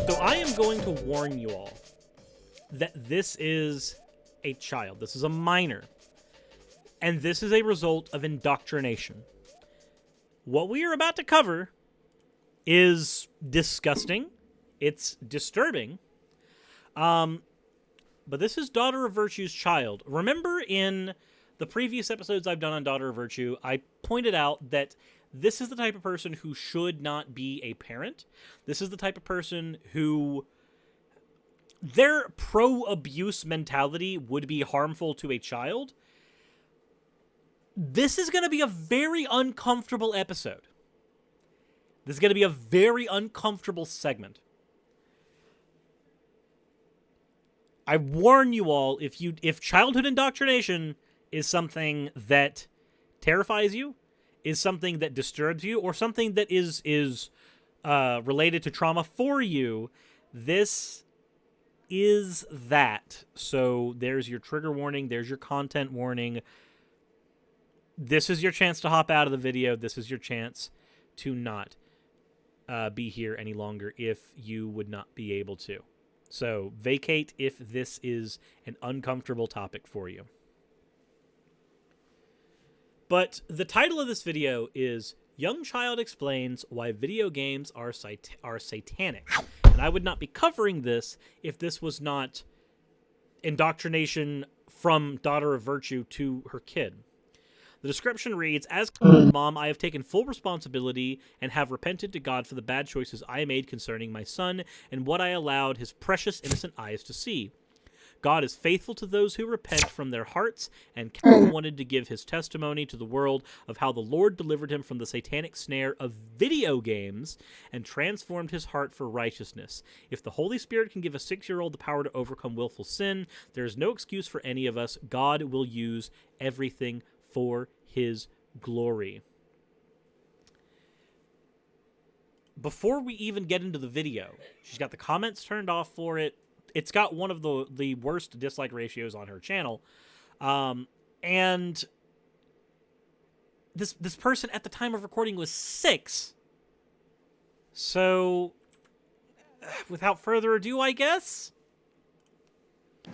So I am going to warn you all that this is a child. This is a minor. And this is a result of indoctrination. What we are about to cover is disgusting. It's disturbing. But this is Daughter of Virtue's child. Remember in the previous episodes I've done on Daughter of Virtue, I pointed out that this is the type of person who should not be a parent. This is the type of person who their pro-abuse mentality would be harmful to a child. This is going to be a very uncomfortable episode. This is going to be a very uncomfortable segment. I warn you all, if childhood indoctrination is something that terrifies you, is something that disturbs you, or something that is related to trauma for you, this is that. So there's your trigger warning, there's your content warning. This is your chance to hop out of the video. This is your chance to not be here any longer if you would not be able to. So vacate if this is an uncomfortable topic for you. But the title of this video is Young Child Explains Why Video Games are Satanic. And I would not be covering this if this was not indoctrination from Daughter of Virtue to her kid. The description reads, as mom, I have taken full responsibility and have repented to God for the bad choices I made concerning my son and what I allowed his precious innocent eyes to see. God is faithful to those who repent from their hearts, and Cal wanted to give his testimony to the world of how the Lord delivered him from the satanic snare of video games and transformed his heart for righteousness. If the Holy Spirit can give a 6-year-old the power to overcome willful sin, there is no excuse for any of us. God will use everything for his glory. Before we even get into the video, she's got the comments turned off for it. It's got one of the worst dislike ratios on her channel. And this person at the time of recording was 6. So, without further ado, I guess.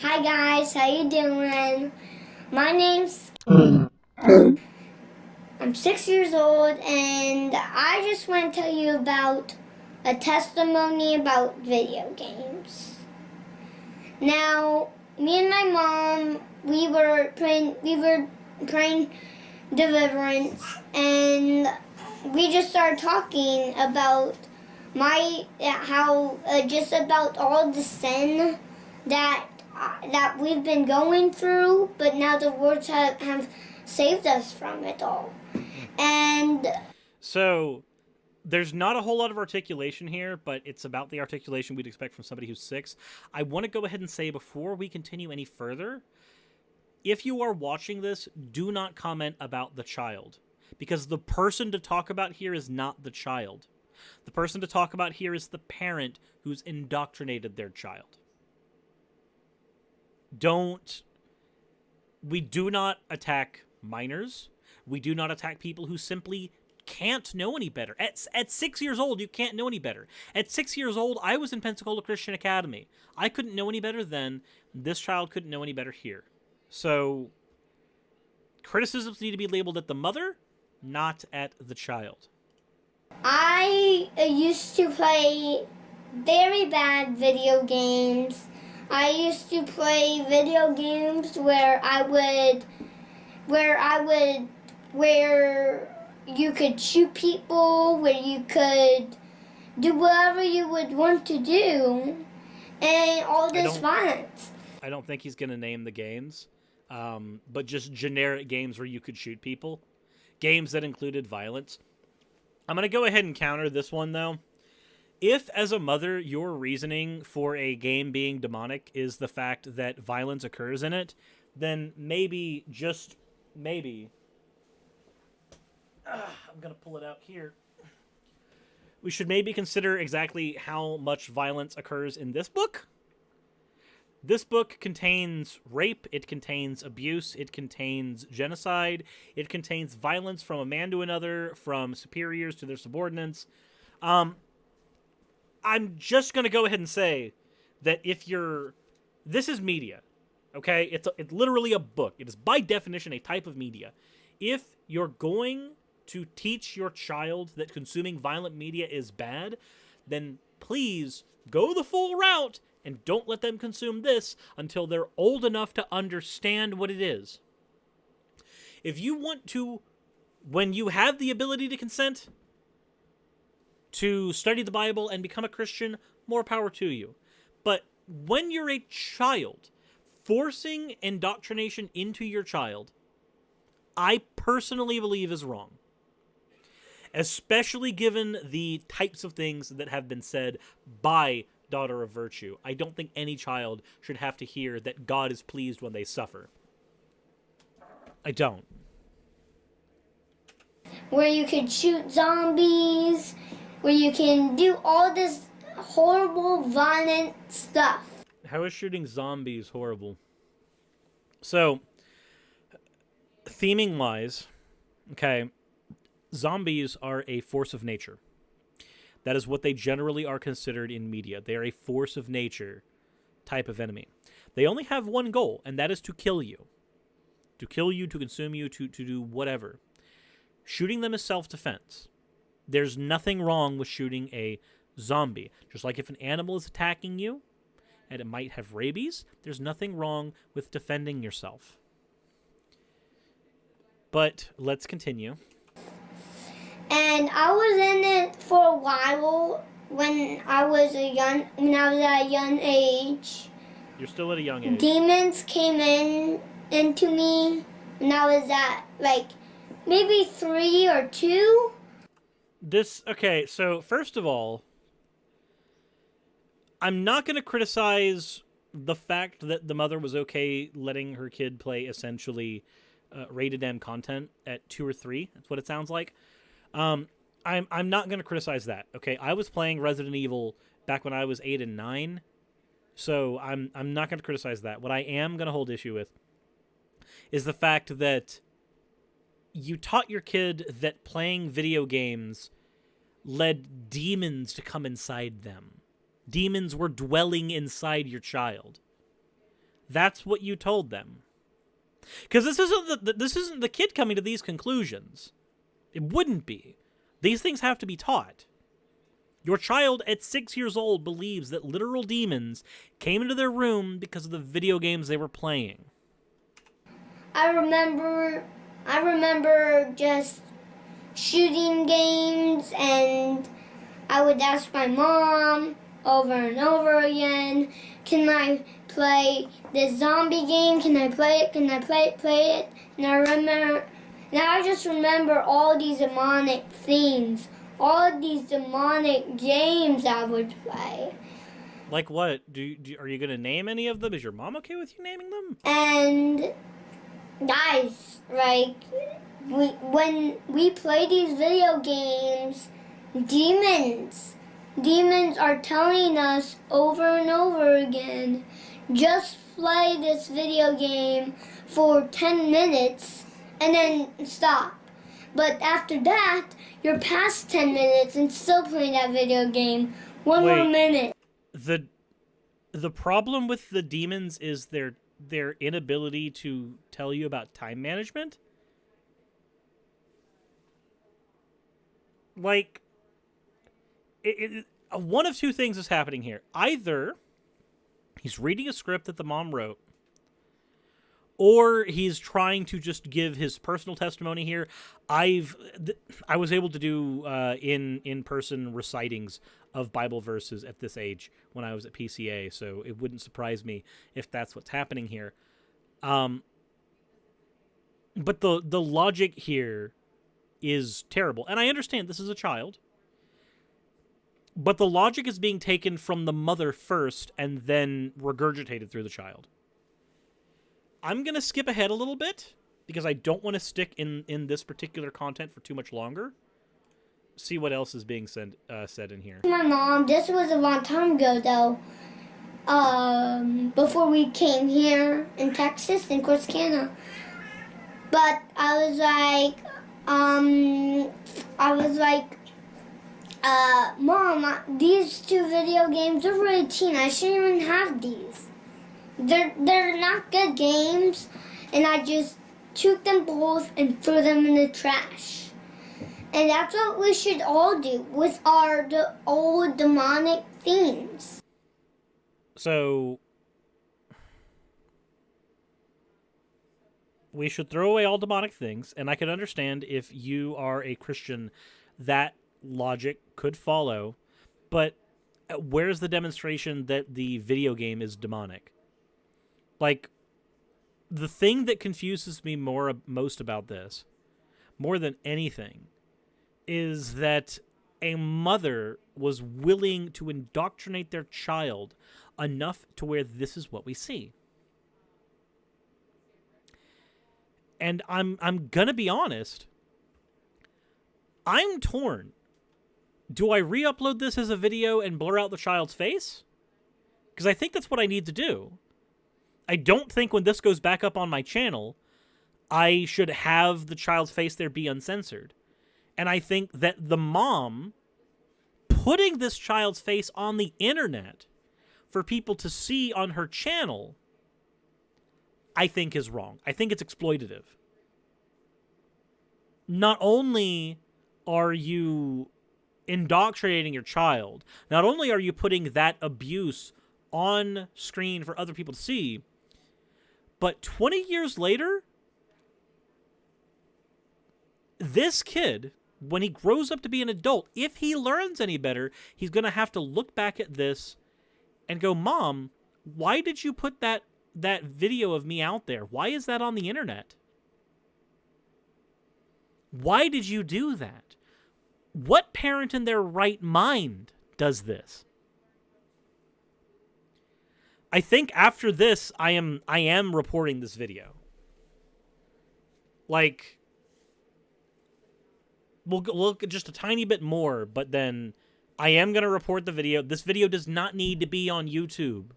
Hi guys, how you doing? My name's I'm 6 years old, and I just want to tell you about a testimony about video games. Now, me and my mom, we were praying deliverance, and we just started talking about just about all the sin that we've been going through, but now the words have saved us from it all. And so there's not a whole lot of articulation here, but it's about the articulation we'd expect from somebody who's 6. I want to go ahead and say before we continue any further, if you are watching this, do not comment about the child, because the person to talk about here is not the child. The person to talk about here is the parent who's indoctrinated their child. We do not attack minors. We do not attack people who simply can't know any better. At 6 years old, you can't know any better. At 6 years old, I was in Pensacola Christian Academy. I couldn't know any better then. This child couldn't know any better here. So, criticisms need to be labeled at the mother, not at the child. I used to play very bad video games. I used to play video games where you could shoot people, where you could do whatever you would want to do, and all this violence. I don't think he's going to name the games, but just generic games where you could shoot people. Games that included violence. I'm going to go ahead and counter this one, though. If, as a mother, your reasoning for a game being demonic is the fact that violence occurs in it, then maybe, just maybe, I'm going to pull it out here. We should maybe consider exactly how much violence occurs in this book. This book contains rape, it contains abuse, it contains genocide, it contains violence from a man to another, from superiors to their subordinates. I'm just going to go ahead and say that this is media, okay? It's literally a book. It is by definition a type of media. If you're going to teach your child that consuming violent media is bad, then please go the full route and don't let them consume this until they're old enough to understand what it is. If you want to, when you have the ability to consent, to study the Bible and become a Christian, more power to you. But when you're a child, forcing indoctrination into your child, I personally believe is wrong. Especially given the types of things that have been said by Daughter of Virtue. I don't think any child should have to hear that God is pleased when they suffer. I don't. Where you can shoot zombies, where you can do all this horrible, violent stuff. How is shooting zombies horrible? So, theming-wise, okay, zombies are a force of nature. That is what they generally are considered in media. They are a force of nature type of enemy. They only have one goal, and that is to kill you. To kill you, to consume you, to do whatever. Shooting them is self-defense. There's nothing wrong with shooting a zombie. Just like if an animal is attacking you, and it might have rabies, there's nothing wrong with defending yourself. But let's continue. And I was in it for a while when I was at a young age. You're still at a young age. Demons came into me when I was at like maybe 3 or 2. Okay, so first of all, I'm not going to criticize the fact that the mother was okay letting her kid play essentially rated M content at 2 or 3. That's what it sounds like. I'm not going to criticize that. Okay, I was playing Resident Evil back when I was 8 and 9, so I'm not going to criticize that. What I am going to hold issue with is the fact that you taught your kid that playing video games led demons to come inside them. Demons were dwelling inside your child. That's what you told them. Because this isn't the kid coming to these conclusions. It wouldn't be. These things have to be taught. Your child at 6 years old believes that literal demons came into their room because of the video games they were playing. I remember just shooting games, and I would ask my mom over and over again, can I play this zombie game? Can I play it? Can I play it? And I just remember all these demonic things, all these demonic games I would play. Like what? Are you going to name any of them? Is your mom okay with you naming them? And guys, like, when we play these video games, demons are telling us over and over again, just play this video game for 10 minutes and then stop. But after that, you're past 10 minutes and still playing that video game. One more minute. The problem with the demons is their inability to tell you about time management. Like, one of two things is happening here. Either he's reading a script that the mom wrote, or he's trying to just give his personal testimony here. I was able to do in-person recitings of Bible verses at this age when I was at PCA, so it wouldn't surprise me if that's what's happening here. But the logic here is terrible. And I understand this is a child, but the logic is being taken from the mother first and then regurgitated through the child. I'm going to skip ahead a little bit because I don't want to stick in this particular content for too much longer. See what else is being said in here. My mom, this was a long time ago though. before we came here in Texas, in Corsicana. But I was like, Mom, these two video games are for 18. I shouldn't even have these. They're not good games, and I just took them both and threw them in the trash. And that's what we should all do with our old demonic themes. So we should throw away all demonic things, and I can understand if you are a Christian, that logic could follow, but where's the demonstration that the video game is demonic? Like, the thing that confuses me most about this, more than anything, is that a mother was willing to indoctrinate their child enough to where this is what we see. And I'm gonna be honest, I'm torn. Do I re-upload this as a video and blur out the child's face? Because I think that's what I need to do. I don't think when this goes back up on my channel, I should have the child's face there be uncensored. And I think that the mom putting this child's face on the internet for people to see on her channel, I think is wrong. I think it's exploitative. Not only are you indoctrinating your child, not only are you putting that abuse on screen for other people to see, but 20 years later, this kid, when he grows up to be an adult, if he learns any better, he's going to have to look back at this and go, Mom, why did you put that video of me out there? Why is that on the internet? Why did you do that? What parent in their right mind does this? I think after this, I am reporting this video. Like, we'll look at just a tiny bit more, but then I am going to report the video. This video does not need to be on YouTube.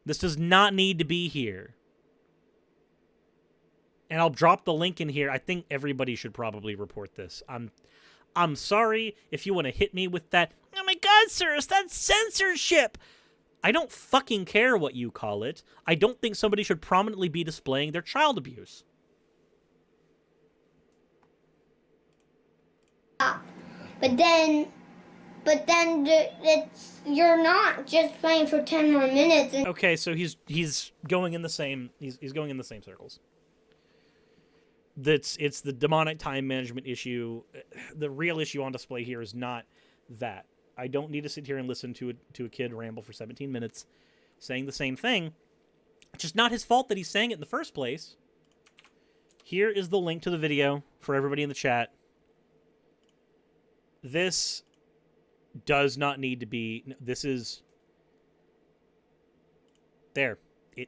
This does not need to be here. And I'll drop the link in here. I think everybody should probably report this. I'm sorry if you want to hit me with that, oh my God, Cirrus, that's censorship. I don't fucking care what you call it. I don't think somebody should prominently be displaying their child abuse. But then you're not just playing for 10 more minutes. Okay, so he's going in the same he's going in the same circles. It's the demonic time management issue. The real issue on display here is not that. I don't need to sit here and listen to a kid ramble for 17 minutes saying the same thing. It's just not his fault that he's saying it in the first place. Here is the link to the video for everybody in the chat. This does not need to be... This is... There.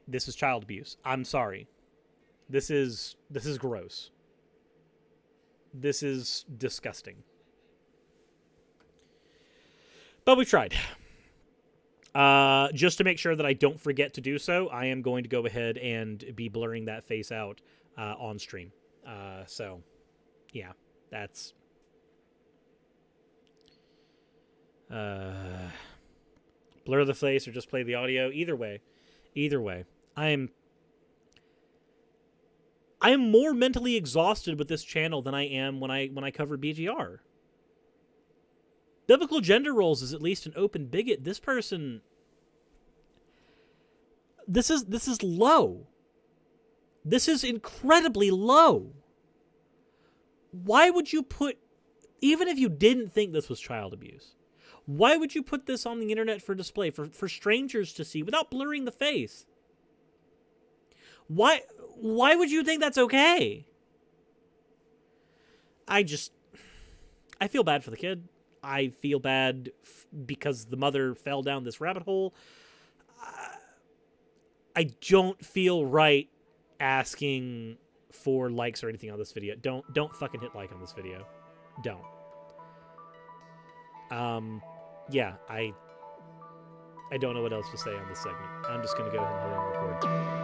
This is child abuse. I'm sorry. This is gross. This is disgusting. But we tried. Just to make sure that I don't forget to do so, I am going to go ahead and be blurring that face out on stream. So, yeah, that's... blur the face or just play the audio. Either way, I am more mentally exhausted with this channel than I am when I cover BGR. Biblical Gender Roles is at least an open bigot. This person, this is low. This is incredibly low. Why would you put, even if you didn't think this was child abuse, why would you put this on the internet for display, for strangers to see without blurring the face? Why would you think that's okay? I feel bad for the kid. I feel bad because the mother fell down this rabbit hole. I don't feel right asking for likes or anything on this video. Don't fucking hit like on this video. Don't. Yeah, I don't know what else to say on this segment. I'm just going to go ahead and hit record.